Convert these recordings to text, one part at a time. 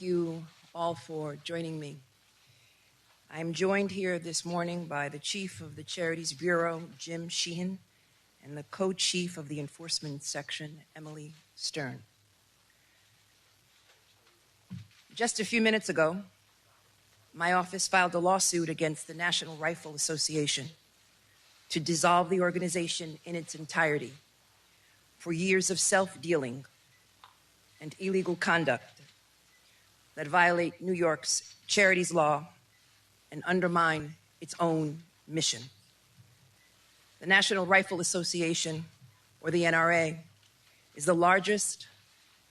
you all for joining me. I'm joined here this morning by the Chief of the Charities Bureau, Jim Sheehan, and the Co-Chief of the Enforcement Section, Emily Stern. Just a few minutes ago, my office filed a lawsuit against the National Rifle Association to dissolve the organization in its entirety for years of self-dealing and illegal conduct that violate New York's charities law and undermine its own mission. The National Rifle Association, or the NRA, is the largest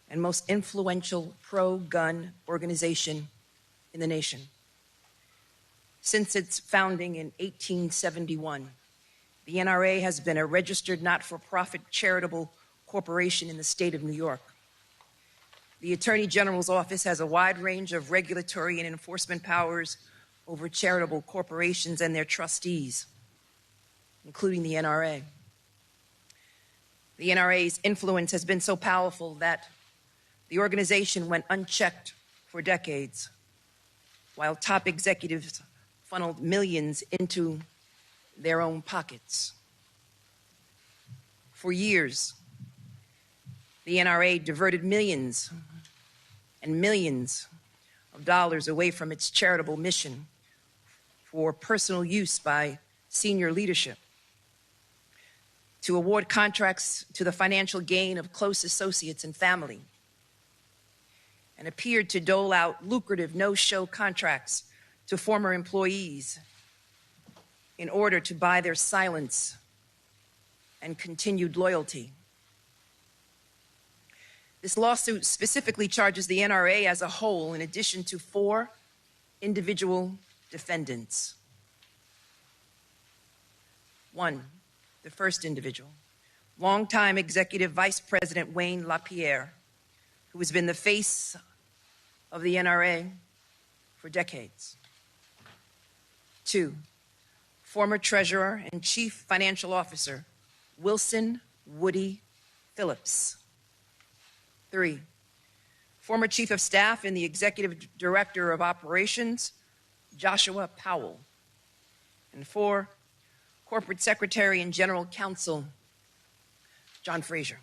and most influential pro-gun organization in the nation. Since its founding in 1871, the NRA has been a registered not-for-profit charitable corporation in the state of New York. The Attorney General's office has a wide range of regulatory and enforcement powers over charitable corporations and their trustees, including the NRA. The NRA's influence has been so powerful that the organization went unchecked for decades, while top executives funneled millions into their own pockets. For years, the NRA diverted millions and millions of dollars away from its charitable mission for personal use by senior leadership, to award contracts to the financial gain of close associates and family, and appeared to dole out lucrative no-show contracts to former employees in order to buy their silence and continued loyalty. This lawsuit specifically charges the NRA as a whole, in addition to 4 individual defendants. 1, the first individual, longtime Executive Vice President Wayne LaPierre, who has been the face of the NRA for decades. 2, former Treasurer and Chief Financial Officer Wilson Woody Phillips. 3, former Chief of Staff and the Executive Director of Operations, Joshua Powell. And 4, Corporate Secretary and General Counsel, John Frazier.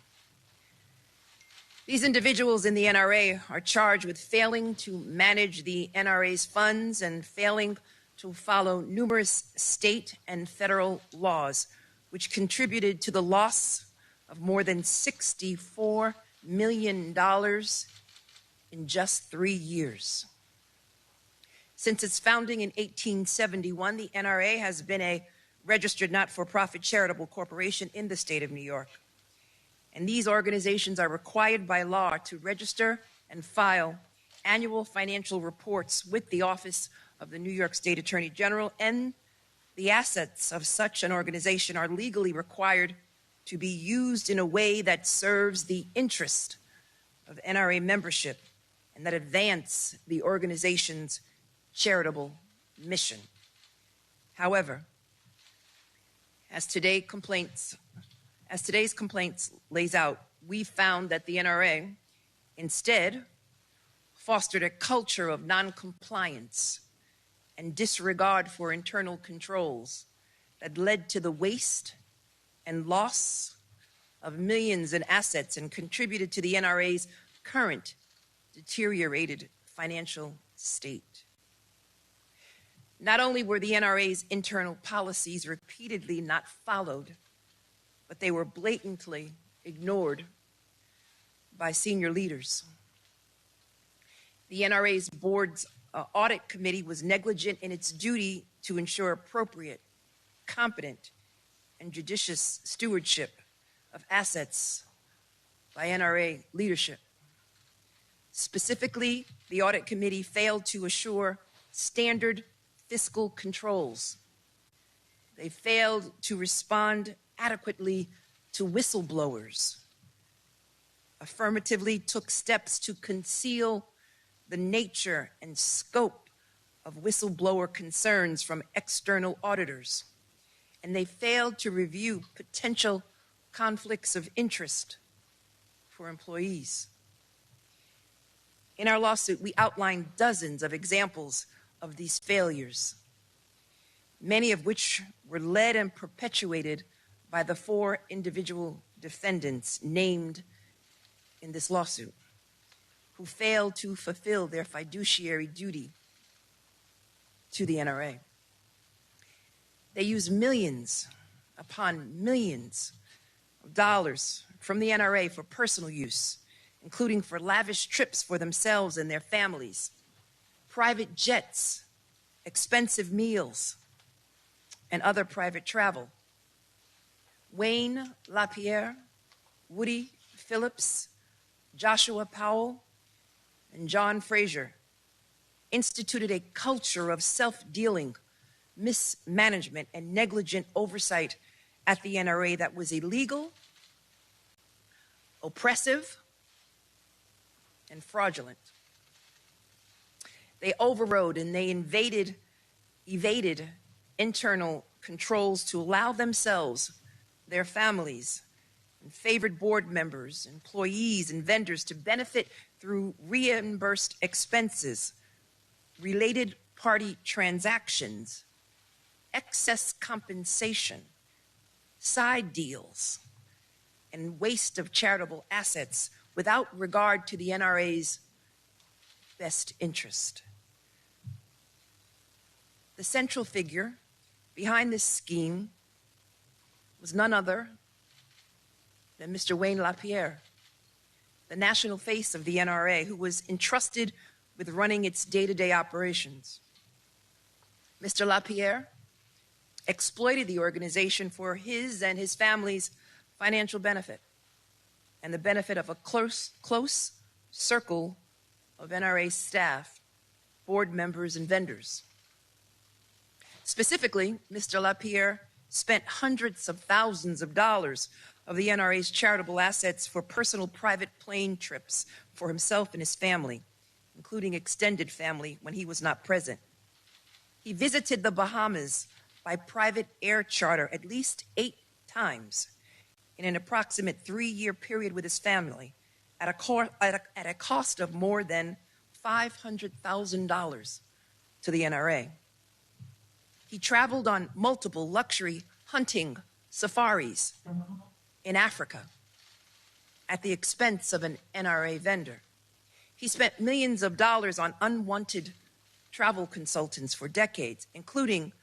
These individuals in the NRA are charged with failing to manage the NRA's funds and failing to follow numerous state and federal laws, which contributed to the loss of more than $64 million in just 3 years. Since its founding in 1871, the NRA has been a registered not-for-profit charitable corporation in the state of New York. And these organizations are required by law to register and file annual financial reports with the Office of the New York State Attorney General, and the assets of such an organization are legally required to be used in a way that serves the interest of NRA membership and that advance the organization's charitable mission. However, as today's complaints lays out, we found that the NRA instead fostered a culture of noncompliance and disregard for internal controls that led to the waste and loss of millions in assets and contributed to the NRA's current deteriorated financial state. Not only were the NRA's internal policies repeatedly not followed, but they were blatantly ignored by senior leaders. The NRA's board's audit committee was negligent in its duty to ensure appropriate, competent, and judicious stewardship of assets by NRA leadership. Specifically, the audit committee failed to assure standard fiscal controls. They failed to respond adequately to whistleblowers, affirmatively took steps to conceal the nature and scope of whistleblower concerns from external auditors, and they failed to review potential conflicts of interest for employees. In our lawsuit, we outline dozens of examples of these failures, many of which were led and perpetuated by the 4 individual defendants named in this lawsuit, who failed to fulfill their fiduciary duty to the NRA. They used millions upon millions of dollars from the NRA for personal use, including for lavish trips for themselves and their families, private jets, expensive meals, and other private travel. Wayne LaPierre, Woody Phillips, Joshua Powell, and John Frazier instituted a culture of self-dealing, mismanagement, and negligent oversight at the NRA that was illegal, oppressive, and fraudulent. They overrode and they evaded internal controls to allow themselves, their families, and favored board members, employees, and vendors to benefit through reimbursed expenses, related party transactions, excess compensation, side deals, and waste of charitable assets without regard to the NRA's best interest. The central figure behind this scheme was none other than Mr. Wayne LaPierre, the national face of the NRA, who was entrusted with running its day-to-day operations. Mr. LaPierre exploited the organization for his and his family's financial benefit and the benefit of a close circle of NRA staff, board members, and vendors. Specifically, Mr. LaPierre spent hundreds of thousands of dollars of the NRA's charitable assets for personal private plane trips for himself and his family, including extended family when he was not present. He visited the Bahamas by private air charter at least 8 times in an approximate 3-year period with his family at a cost of more than $500,000 to the NRA. He traveled on multiple luxury hunting safaris in Africa at the expense of an NRA vendor. He spent millions of dollars on unwanted travel consultants for decades, including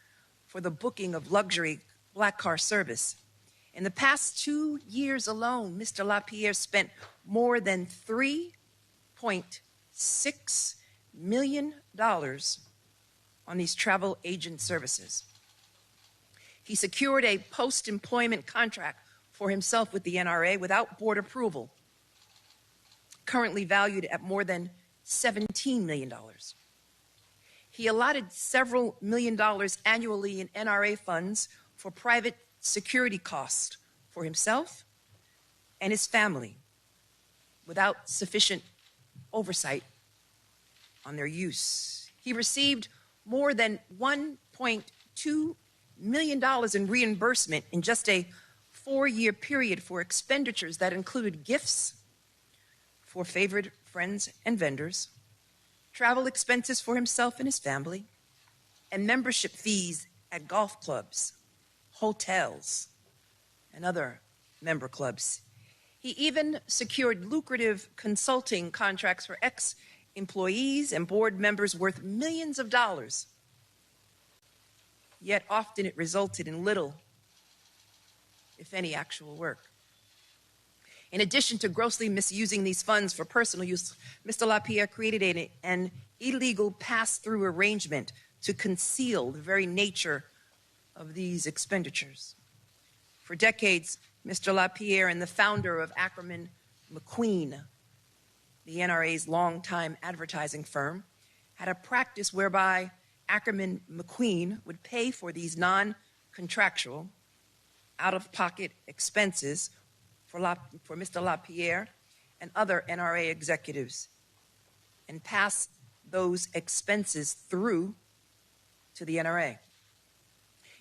for the booking of luxury black car service. In the past 2 years alone, Mr. LaPierre spent more than $3.6 million on these travel agent services. He secured a post-employment contract for himself with the NRA without board approval, currently valued at more than $17 million. He allotted several million dollars annually in NRA funds for private security costs for himself and his family without sufficient oversight on their use. He received more than $1.2 million in reimbursement in just a 4-year period for expenditures that included gifts for favored friends and vendors, travel expenses for himself and his family, and membership fees at golf clubs, hotels, and other member clubs. He even secured lucrative consulting contracts for ex-employees and board members worth millions of dollars. Yet often it resulted in little, if any, actual work. In addition to grossly misusing these funds for personal use, Mr. LaPierre created an illegal pass-through arrangement to conceal the very nature of these expenditures. For decades, Mr. LaPierre and the founder of Ackerman McQueen, the NRA's longtime advertising firm, had a practice whereby Ackerman McQueen would pay for these non-contractual, out-of-pocket expenses for Mr. LaPierre and other NRA executives and pass those expenses through to the NRA.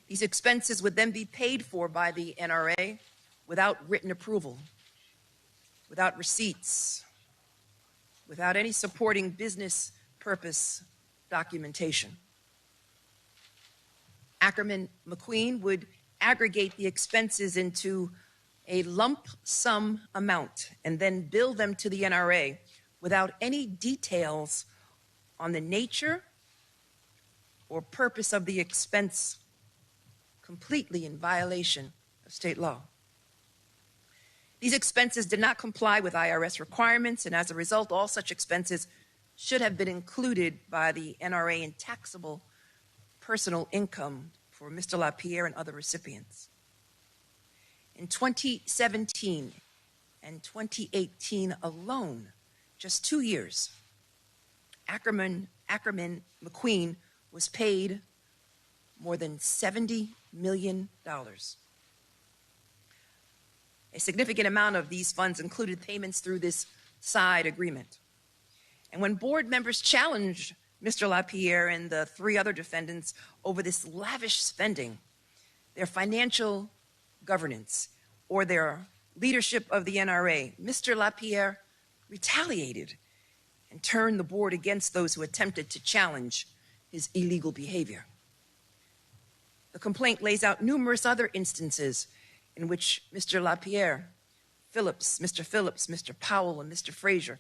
These expenses would then be paid for by the NRA without written approval, without receipts, without any supporting business purpose documentation. Ackerman McQueen would aggregate the expenses into a lump sum amount and then bill them to the NRA without any details on the nature or purpose of the expense, completely in violation of state law. These expenses did not comply with IRS requirements, and as a result, all such expenses should have been included by the NRA in taxable personal income for Mr. LaPierre and other recipients. In 2017 and 2018 alone, just 2 years, Ackerman McQueen was paid more than $70 million. A significant amount of these funds included payments through this side agreement. And when board members challenged Mr. LaPierre and the 3 other defendants over this lavish spending, their financial governance, or their leadership of the NRA, Mr. LaPierre retaliated and turned the board against those who attempted to challenge his illegal behavior. The complaint lays out numerous other instances in which Mr. LaPierre, Mr. Phillips, Mr. Powell, and Mr. Frazier,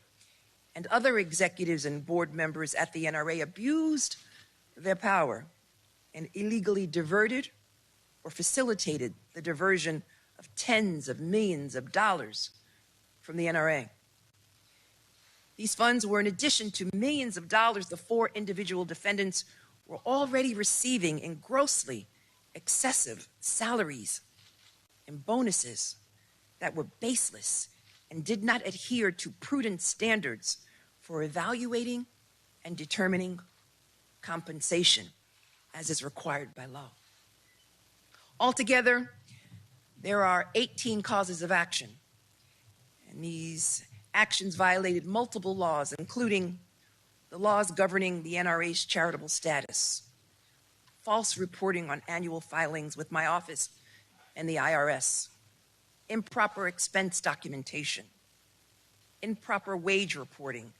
and other executives and board members at the NRA abused their power and illegally diverted or facilitated the diversion of tens of millions of dollars from the NRA. These funds were in addition to millions of dollars the 4 individual defendants were already receiving in grossly excessive salaries and bonuses that were baseless and did not adhere to prudent standards for evaluating and determining compensation as is required by law. Altogether, there are 18 causes of action, and these actions violated multiple laws, including the laws governing the NRA's charitable status, false reporting on annual filings with my office and the IRS, improper expense documentation, improper wage reporting,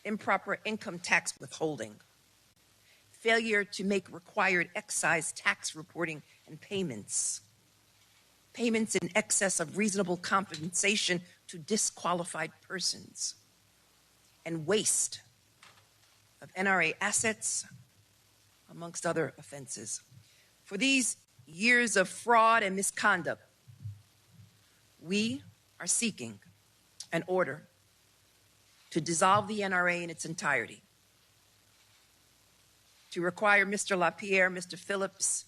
improper income tax withholding, failure to make required excise tax reporting and payments, payments in excess of reasonable compensation to disqualified persons, and waste of NRA assets, amongst other offenses. For these years of fraud and misconduct, we are seeking an order to dissolve the NRA in its entirety, to require Mr. LaPierre, Mr. Phillips,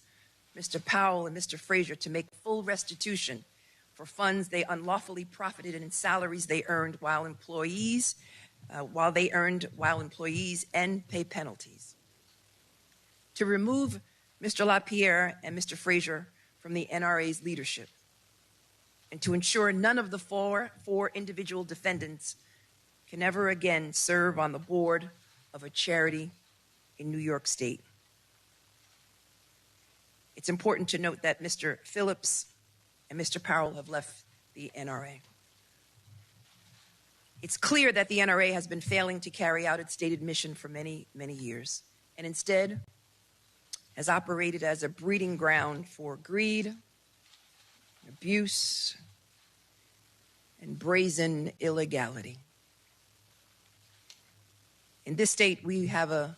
Mr. Powell, and Mr. Frazier to make full restitution for funds they unlawfully profited and salaries they earned while employees and pay penalties, to remove Mr. LaPierre and Mr. Frazier from the NRA's leadership, and to ensure none of the four individual defendants can ever again serve on the board of a charity in New York State. It's important to note that Mr. Phillips and Mr. Powell have left the NRA. It's clear that the NRA has been failing to carry out its stated mission for many, many years, and instead has operated as a breeding ground for greed, abuse, and brazen illegality. In this state, we have a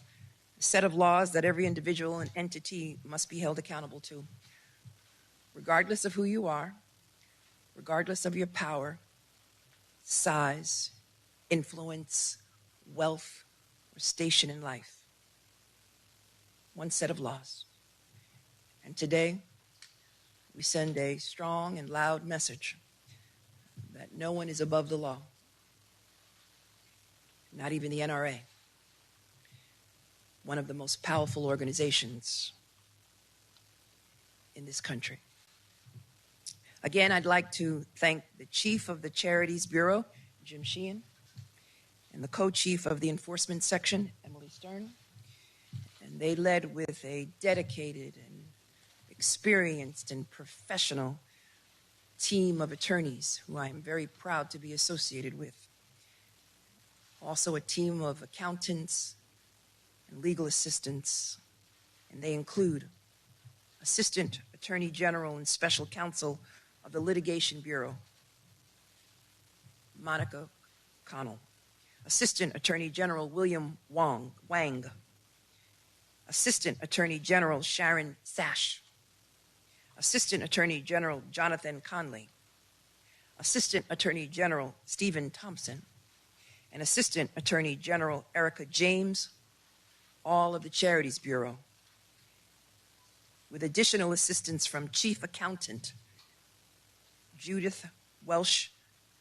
set of laws that every individual and entity must be held accountable to, regardless of who you are, regardless of your power, size, influence, wealth, or station in life. One set of laws. And today, we send a strong and loud message that no one is above the law, not even the NRA, one of the most powerful organizations in this country. Again, I'd like to thank the Chief of the Charities Bureau, Jim Sheehan, and the Co-Chief of the Enforcement Section, Emily Stern. And they led with a dedicated and experienced and professional team of attorneys who I am very proud to be associated with. also a team of accountants and legal assistants, and they include Assistant Attorney General and Special Counsel of the Litigation Bureau, Monica Connell, Assistant Attorney General William Wang, Assistant Attorney General Sharon Sash, Assistant Attorney General Jonathan Conley, Assistant Attorney General Stephen Thompson, and Assistant Attorney General Erica James, all of the Charities Bureau, with additional assistance from Chief Accountant Judith Welsh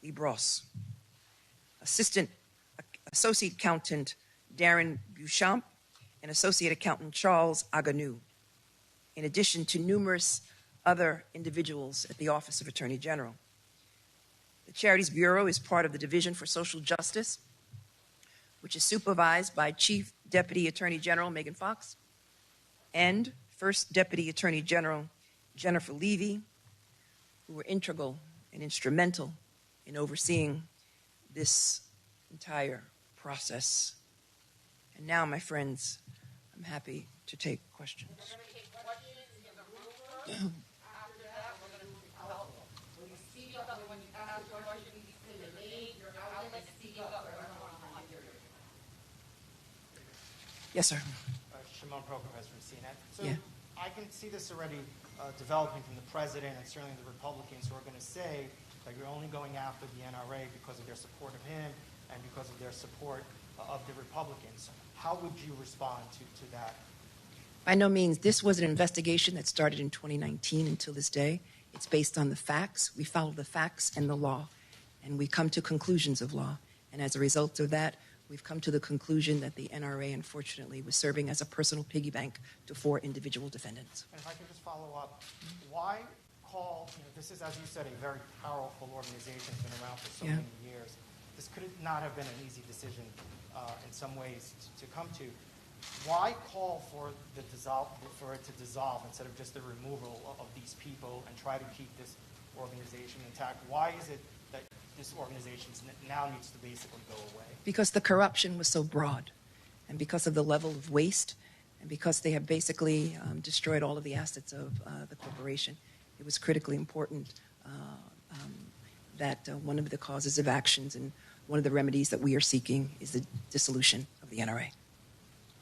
Libros, Associate Accountant Darren Beauchamp, and Associate Accountant Charles Aganou, in addition to numerous other individuals at the Office of Attorney General. The Charities Bureau is part of the Division for Social Justice, which is supervised by Chief Deputy Attorney General Megan Fox and First Deputy Attorney General Jennifer Levy, who were integral and instrumental in overseeing this entire process. And now, my friends, I'm happy to take questions. Yes, sir. Shimon Prokopez from CNN. So Yeah. I can see this already developing from the president and certainly the Republicans who are going to say that you're only going after the NRA because of their support of him and because of their support of the Republicans. How would you respond to that? By no means. This was an investigation that started in 2019 until this day. It's based on the facts. We follow the facts and the law, and we come to conclusions of law. And as a result of that, we've come to the conclusion that the NRA, unfortunately, was serving as a personal piggy bank to 4 individual defendants. And if I could just follow up, why call, this is, as you said, a very powerful organization. It's been around for so many years. This could not have been an easy decision in some ways to come to. Why call for it to dissolve instead of just the removal of these people and try to keep this organization intact? Why is it that this organization now needs to basically go away? Because the corruption was so broad, and because of the level of waste, and because they have basically destroyed all of the assets of the corporation. It was critically important that one of the causes of actions and one of the remedies that we are seeking is the dissolution of the NRA.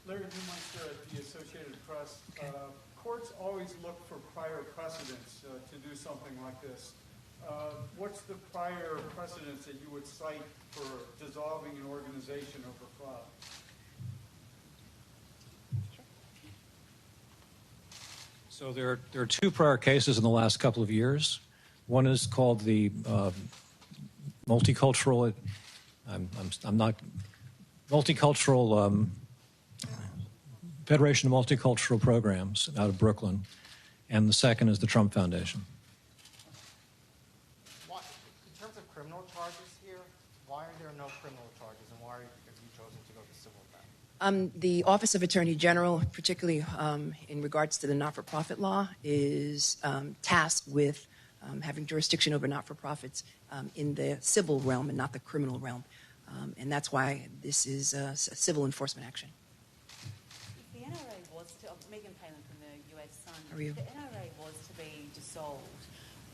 Larry Newmeister at the Associated Press. Okay. Courts always look for prior precedents to do something like this. What's the prior precedents that you would cite for dissolving an organization over fraud? So there are 2 prior cases in the last couple of years. One is called the multicultural. Multicultural Federation of Multicultural Programs out of Brooklyn, and the second is the Trump Foundation. In terms of criminal charges here, why are there no criminal charges, and why have you chosen to go to civil with that? The Office of Attorney General, particularly in regards to the not-for-profit law, is tasked with having jurisdiction over not-for-profits in the civil realm and not the criminal realm. And that's why this is a civil enforcement action. If the NRA was to, Megan Palin from the US Sun, How are you? if the NRA was to be dissolved,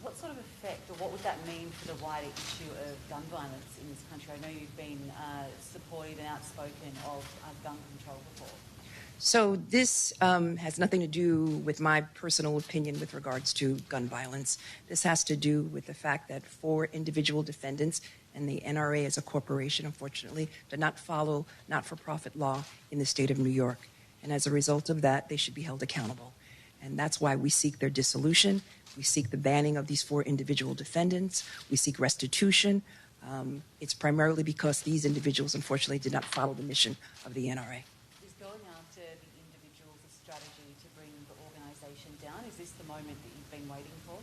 what sort of effect or what would that mean for the wider issue of gun violence in this country? I know you've been supportive and outspoken of gun control before. So this has nothing to do with my personal opinion with regards to gun violence. This has to do with the fact that 4 individual defendants, and the NRA as a corporation, unfortunately, did not follow not-for-profit law in the state of New York. And as a result of that, they should be held accountable. And that's why we seek their dissolution. We seek the banning of these 4 individual defendants. We seek restitution. It's primarily because these individuals, unfortunately, did not follow the mission of the NRA. Is going after the individuals a strategy to bring the organisation down? Is this the moment that you've been waiting for?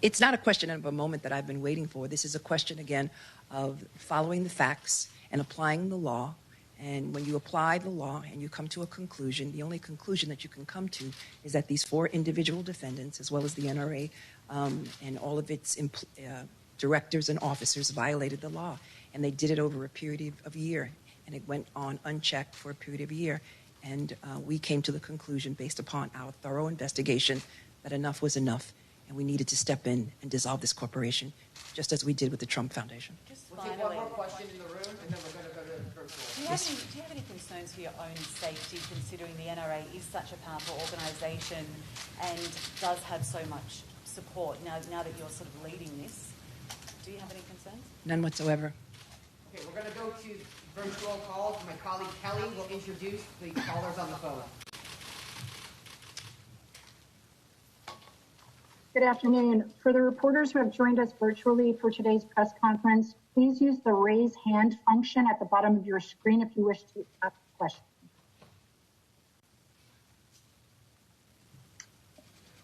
It's not a question of a moment that I've been waiting for. This is a question, again, of following the facts and applying the law. And when you apply the law and you come to a conclusion, the only conclusion that you can come to is that these 4 individual defendants, as well as the NRA and all of its directors and officers, violated the law. and they did it over a period of a year, and it went on unchecked for a period of a year. And we came to the conclusion, based upon our thorough investigation, that enough was enough, and we needed to step in and dissolve this corporation, just as we did with the Trump Foundation. We'll take one more question in the room, and then we're going to go to virtual. Do you have any concerns for your own safety, considering the NRA is such a powerful organisation and does have so much support now that you're sort of leading this? Do you have any concerns? None whatsoever. Okay, we're going to go to virtual calls. My colleague Kelly will introduce the callers on the phone. Good afternoon. For the reporters who have joined us virtually for today's press conference, please use the raise hand function at the bottom of your screen if you wish to ask a question.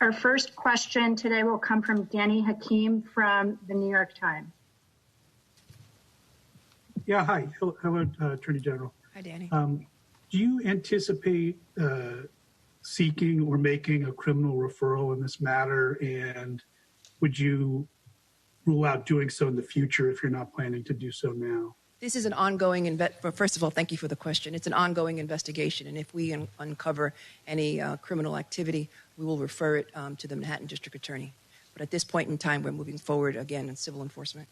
Our first question today will come from Danny Hakim from the New York Times. Yeah, hi. Hello, Attorney General. Hi, Danny. Do you anticipate seeking or making a criminal referral in this matter, and would you rule out doing so in the future if you're not planning to do so now? This is an ongoing, first of all, thank you for the question. It's an ongoing investigation, and if we uncover any criminal activity, we will refer it to the Manhattan District Attorney. But at this point in time, we're moving forward again in civil enforcement.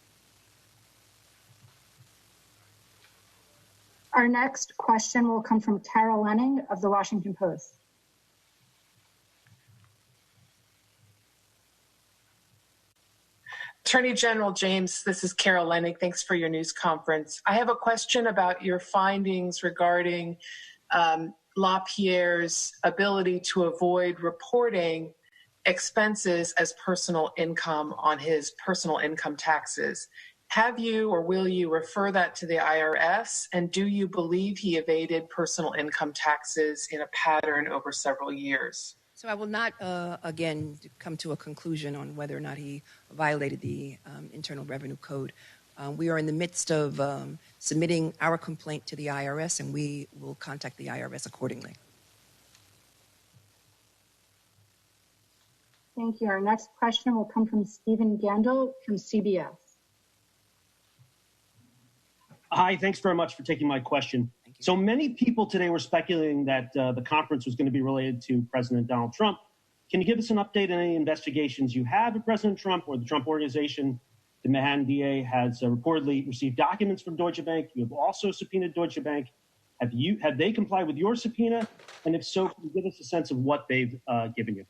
Our next question will come from Carol Lenning of the Washington Post. Attorney General James, this is Carol Lenning. Thanks for your news conference. I have a question about your findings regarding LaPierre's ability to avoid reporting expenses as personal income on his personal income taxes. Have you or will you refer that to the IRS? And do you believe he evaded personal income taxes in a pattern over several years? So I will not, again, come to a conclusion on whether or not he violated the Internal Revenue Code. We are in the midst of submitting our complaint to the IRS, and we will contact the IRS accordingly. Thank you. Our next question will come from Stephen Gandel from CBS. Hi, thanks very much for taking my question. So many people today were speculating that the conference was going to be related to President Donald Trump. Can you give us an update on any investigations you have of President Trump or the Trump Organization? The Manhattan DA has reportedly received documents from Deutsche Bank. You have also subpoenaed Deutsche Bank. Have they complied with your subpoena? And if so, can you give us a sense of what they've given you?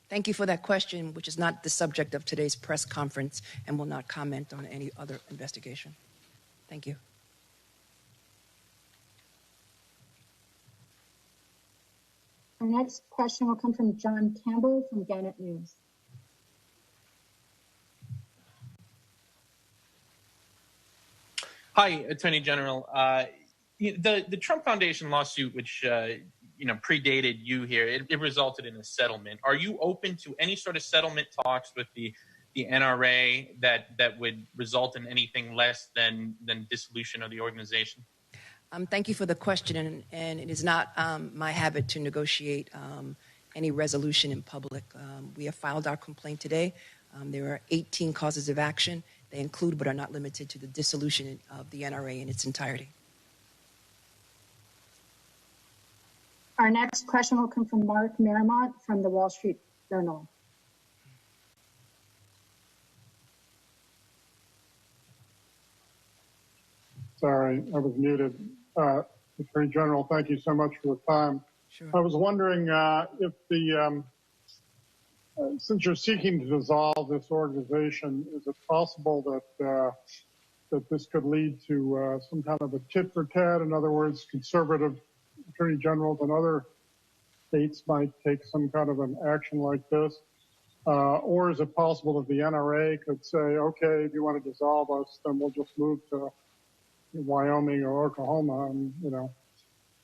Thank you for that question, which is not the subject of today's press conference, and will not comment on any other investigation. Thank you. Our next question will come from John Campbell from Gannett News. Hi, Attorney General. The Trump Foundation lawsuit, which predated you here, it resulted in a settlement. Are you open to any sort of settlement talks with the NRA that would result in anything less than dissolution of the organization? Thank you for the question, and it is not my habit to negotiate any resolution in public. We have filed our complaint today. There are 18 causes of action. They include but are not limited to the dissolution of the NRA in its entirety. Our next question will come from Mark Marmont from the Wall Street Journal. Sorry, I was muted. Attorney General, thank you so much for the time. Sure. I was wondering if since you're seeking to dissolve this organization, is it possible that this could lead to some kind of a tit for tat? In other words, conservative attorney generals in other states might take some kind of an action like this? Or is it possible that the NRA could say, okay, if you want to dissolve us, then we'll just move to Wyoming or Oklahoma, and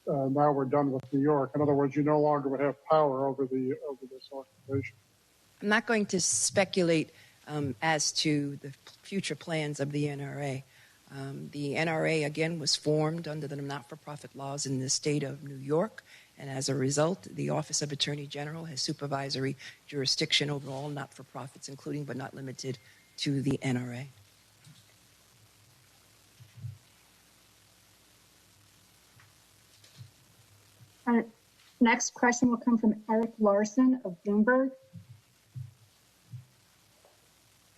now we're done with New York. In other words, you no longer would have power over this organization. I'm not going to speculate as to the future plans of the NRA. The NRA, again, was formed under the not-for-profit laws in the state of New York, and as a result, the Office of Attorney General has supervisory jurisdiction over all not-for-profits, including but not limited to the NRA. Our next question will come from Eric Larson of Bloomberg.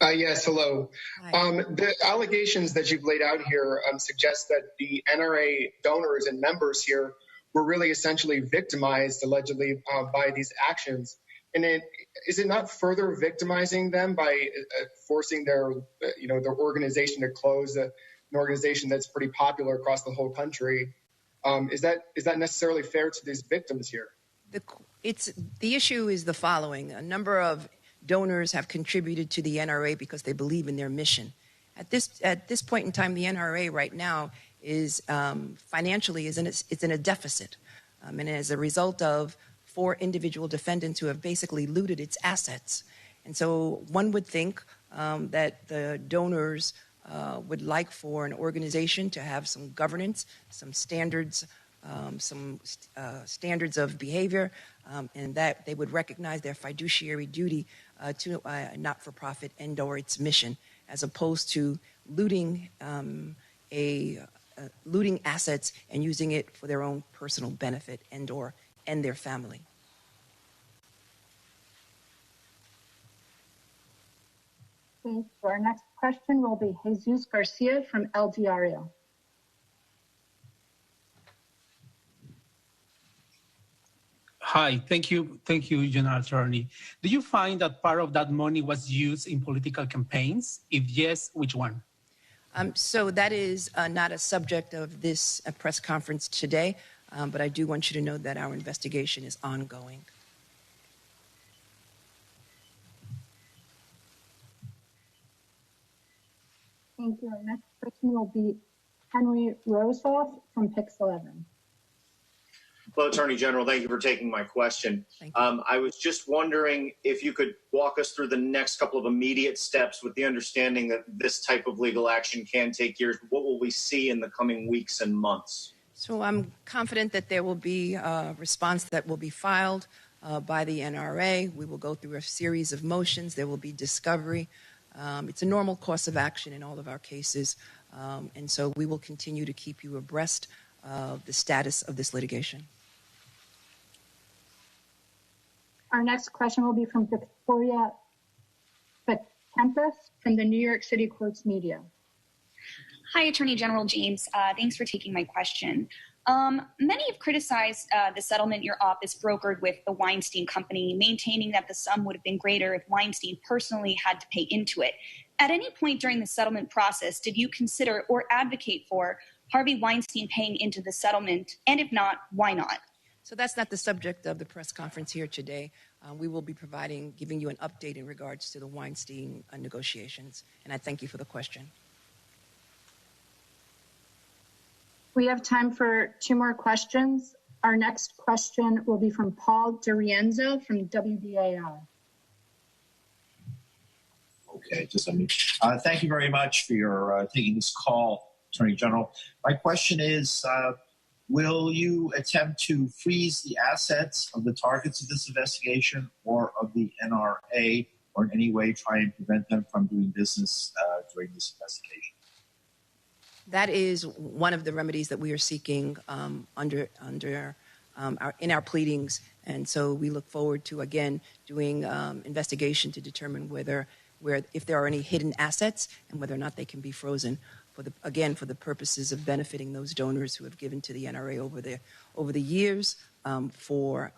Yes, hello. The allegations that you've laid out here suggest that the NRA donors and members here were really essentially victimized, allegedly, by these actions. And is it not further victimizing them by forcing their organization to close, an organization that's pretty popular across the whole country? Is that necessarily fair to these victims here? The issue is the following. A number of donors have contributed to the NRA because they believe in their mission. At this point in time, the NRA right now is financially is in a deficit, and as a result of 4 individual defendants who have basically looted its assets. And so one would think that the donors would like for an organization to have some governance, some standards of behavior, and that they would recognize their fiduciary duty to a not-for-profit and/or its mission, as opposed to looting looting assets and using it for their own personal benefit and their family. Thank you. Our next question will be Jesus Garcia from El Diario. Hi, thank you, General Attorney. Do you find that part of that money was used in political campaigns? If yes, which one? So that is not a subject of this press conference today, but I do want you to know that our investigation is ongoing. Thank you. Our next person will be Henry Rosoff from Pix 11. Hello, Attorney General. Thank you for taking my question. I was just wondering if you could walk us through the next couple of immediate steps with the understanding that this type of legal action can take years. What will we see in the coming weeks and months? So I'm confident that there will be a response that will be filed by the NRA. We will go through a series of motions. There will be discovery. It's a normal course of action in all of our cases. And so we will continue to keep you abreast of the status of this litigation. Our next question will be from Victoria Tempest from the New York City Courts Media. Hi, Attorney General James. Thanks for taking my question. Many have criticized the settlement your office brokered with the Weinstein Company, maintaining that the sum would have been greater if Weinstein personally had to pay into it. At any point during the settlement process, did you consider or advocate for Harvey Weinstein paying into the settlement? And if not, why not? So that's not the subject of the press conference here today. We will be giving you an update in regards to the Weinstein negotiations. And I thank you for the question. We have time for 2 more questions. Our next question will be from Paul DiRienzo from WBAI. Okay, thank you very much for your taking this call, Attorney General. My question is, will you attempt to freeze the assets of the targets of this investigation or of the NRA, or in any way try and prevent them from doing business during this investigation? That is one of the remedies that we are seeking in our pleadings, and so we look forward to again doing investigation to determine if there are any hidden assets and whether or not they can be frozen for the purposes of benefiting those donors who have given to the NRA over the years for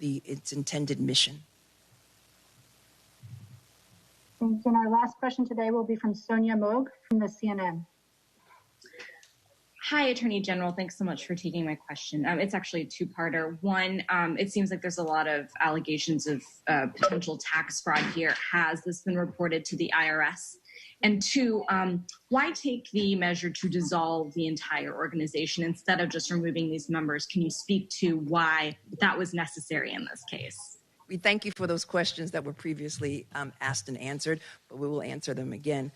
its intended mission. Thank you. And our last question today will be from Sonia Moog from the CNN. Hi, Attorney General. Thanks so much for taking my question. It's actually a 2-parter. One, it seems like there's a lot of allegations of potential tax fraud here. Has this been reported to the IRS? And 2, why take the measure to dissolve the entire organization instead of just removing these members? Can you speak to why that was necessary in this case? We thank you for those questions that were previously asked and answered, but we will answer them again.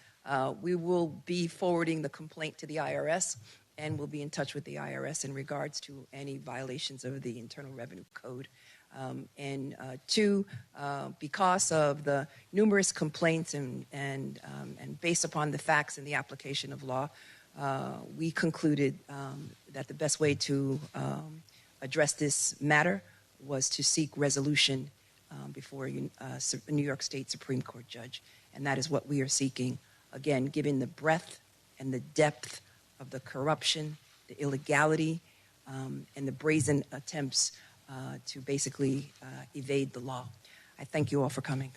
We will be forwarding the complaint to the IRS, and we'll be in touch with the IRS in regards to any violations of the Internal Revenue Code. And 2, because of the numerous complaints and based upon the facts and the application of law, we concluded that the best way to address this matter was to seek resolution before a New York State Supreme Court judge. And that is what we are seeking. Again, given the breadth and the depth of the corruption, the illegality, and the brazen attempts to basically evade the law. I thank you all for coming.